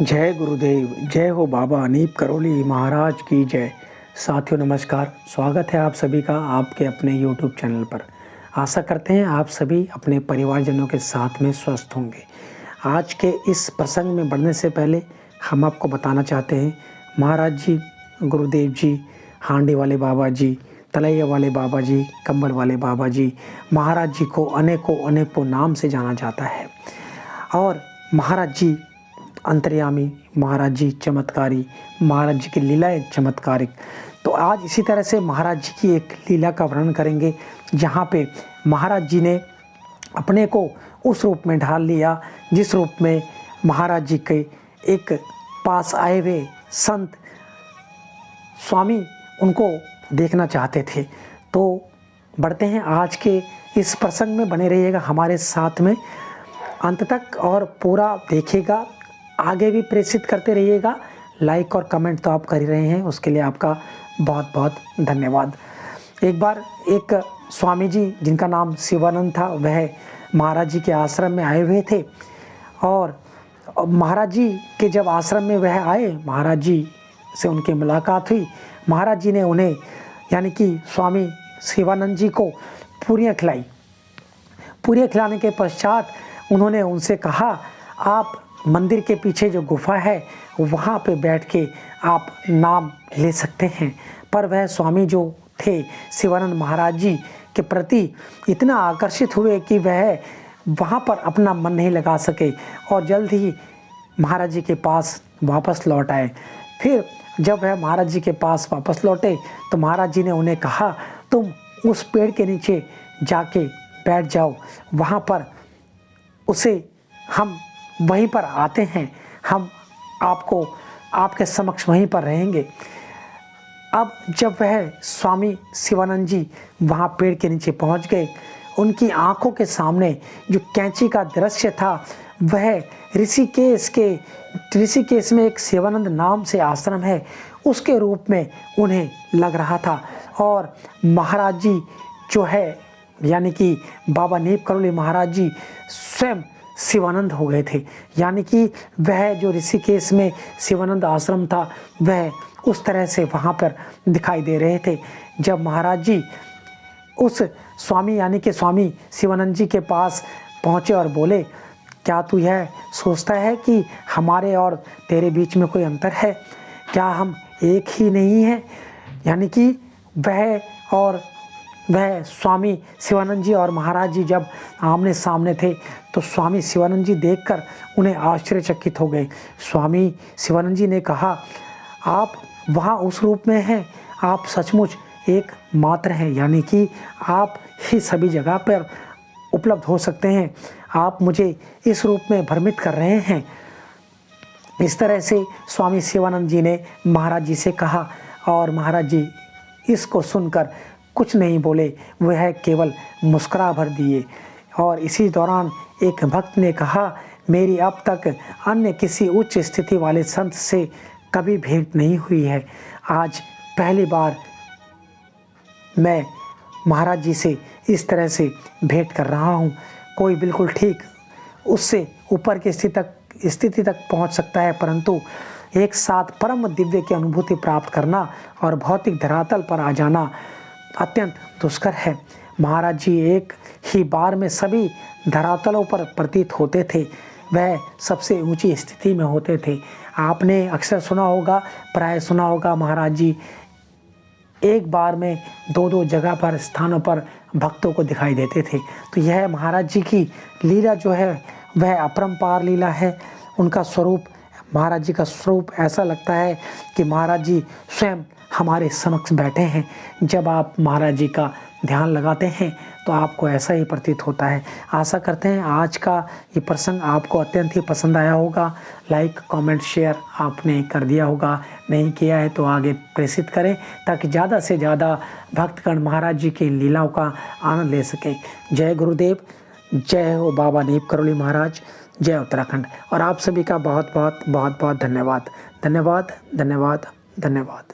जय गुरुदेव, जय हो बाबा अनीप करोली महाराज की जय। साथियों नमस्कार, स्वागत है आप सभी का आपके अपने YouTube चैनल पर। आशा करते हैं आप सभी अपने परिवारजनों के साथ में स्वस्थ होंगे। आज के इस प्रसंग में बढ़ने से पहले हम आपको बताना चाहते हैं, महाराज जी, गुरुदेव जी, हांडी वाले बाबा जी, तलैया वाले बाबा जी, कंबल वाले बाबा जी, महाराज जी को अनेकों नाम से जाना जाता है। और महाराज जी अंतर्यामी, महाराज जी चमत्कारी, महाराज जी की लीलाएं चमत्कारिक। तो आज इसी तरह से महाराज जी की एक लीला का वर्णन करेंगे, जहाँ पे महाराज जी ने अपने को उस रूप में ढाल लिया जिस रूप में महाराज जी के एक पास आए हुए संत स्वामी उनको देखना चाहते थे। तो बढ़ते हैं आज के इस प्रसंग में, बने रहिएगा हमारे साथ में अंत तक और पूरा देखिएगा, आगे भी प्रेषित करते रहिएगा। लाइक और कमेंट तो आप कर ही रहे हैं, उसके लिए आपका बहुत बहुत धन्यवाद। एक बार एक स्वामी जी जिनका नाम शिवानंद था, वह महाराज जी के आश्रम में आए हुए थे। और महाराज जी के जब आश्रम में वह आए, महाराज जी से उनकी मुलाकात हुई। महाराज जी ने उन्हें यानी कि स्वामी शिवानंद जी को पूरियाँ खिलाई। पूरियाँ खिलाने के पश्चात उन्होंने उनसे कहा, आप मंदिर के पीछे जो गुफा है वहाँ पे बैठ के आप नाम ले सकते हैं। पर वह स्वामी जो थे शिवानंद महाराज जी के प्रति इतना आकर्षित हुए कि वह वहाँ पर अपना मन नहीं लगा सके और जल्द ही महाराज जी के पास वापस लौट आए। फिर जब वह महाराज जी के पास वापस लौटे तो महाराज जी ने उन्हें कहा, तुम उस पेड़ के नीचे जाके बैठ जाओ, वहाँ पर उसे हम वहीं पर आते हैं, हम आपको आपके समक्ष वहीं पर रहेंगे। अब जब वह स्वामी शिवानंद जी वहाँ पेड़ के नीचे पहुँच गए, उनकी आंखों के सामने जो कैंची का दृश्य था वह ऋषिकेश में एक शिवानंद नाम से आश्रम है, उसके रूप में उन्हें लग रहा था। और महाराज जी जो है यानी कि बाबा नीप करोली महाराज जी स्वयं शिवानंद हो गए थे। यानी कि वह जो ऋषिकेश में शिवानंद आश्रम था वह उस तरह से वहाँ पर दिखाई दे रहे थे। जब महाराज जी उस स्वामी यानी कि स्वामी शिवानंद जी के पास पहुँचे और बोले, क्या तू यह सोचता है कि हमारे और तेरे बीच में कोई अंतर है? क्या हम एक ही नहीं हैं? यानी कि वह स्वामी शिवानंद जी और महाराज जी जब आमने सामने थे तो स्वामी शिवानंद जी देखकर उन्हें आश्चर्यचकित हो गए। स्वामी शिवानंद जी ने कहा, आप वहाँ उस रूप में हैं, आप सचमुच एक मात्र हैं, यानी कि आप ही सभी जगह पर उपलब्ध हो सकते हैं। आप मुझे इस रूप में भ्रमित कर रहे हैं। इस तरह से स्वामी शिवानंद जी ने महाराज जी से कहा और महाराज जी इसको सुनकर कुछ नहीं बोले, वह केवल मुस्कुरा भर दिए। और इसी दौरान एक भक्त ने कहा, मेरी अब तक अन्य किसी उच्च स्थिति वाले संत से कभी भेंट नहीं हुई है, आज पहली बार मैं महाराज जी से इस तरह से भेंट कर रहा हूँ। कोई बिल्कुल ठीक उससे ऊपर की स्थिति तक पहुँच सकता है, परंतु एक साथ परम दिव्य की अनुभूति प्राप्त करना और भौतिक धरातल पर आ जाना अत्यंत दुष्कर है। महाराज जी एक ही बार में सभी धरातलों पर प्रतीत होते थे, वह सबसे ऊंची स्थिति में होते थे। आपने अक्सर सुना होगा, प्राय सुना होगा, महाराज जी एक बार में दो जगह पर स्थानों पर भक्तों को दिखाई देते थे। तो यह महाराज जी की लीला जो है वह अपरंपार लीला है। उनका स्वरूप, महाराज जी का स्वरूप ऐसा लगता है कि महाराज जी स्वयं हमारे समक्ष बैठे हैं। जब आप महाराज जी का ध्यान लगाते हैं तो आपको ऐसा ही प्रतीत होता है। आशा करते हैं आज का ये प्रसंग आपको अत्यंत ही पसंद आया होगा। लाइक, कमेंट, शेयर आपने कर दिया होगा, नहीं किया है तो आगे प्रेषित करें ताकि ज़्यादा से ज़्यादा भक्तगण महाराज जी की लीलाओं का आनंद ले सकें। जय गुरुदेव, जय हो बाबा नीप करोली महाराज, जय उत्तराखंड। और आप सभी का बहुत बहुत धन्यवाद। धन्यवाद।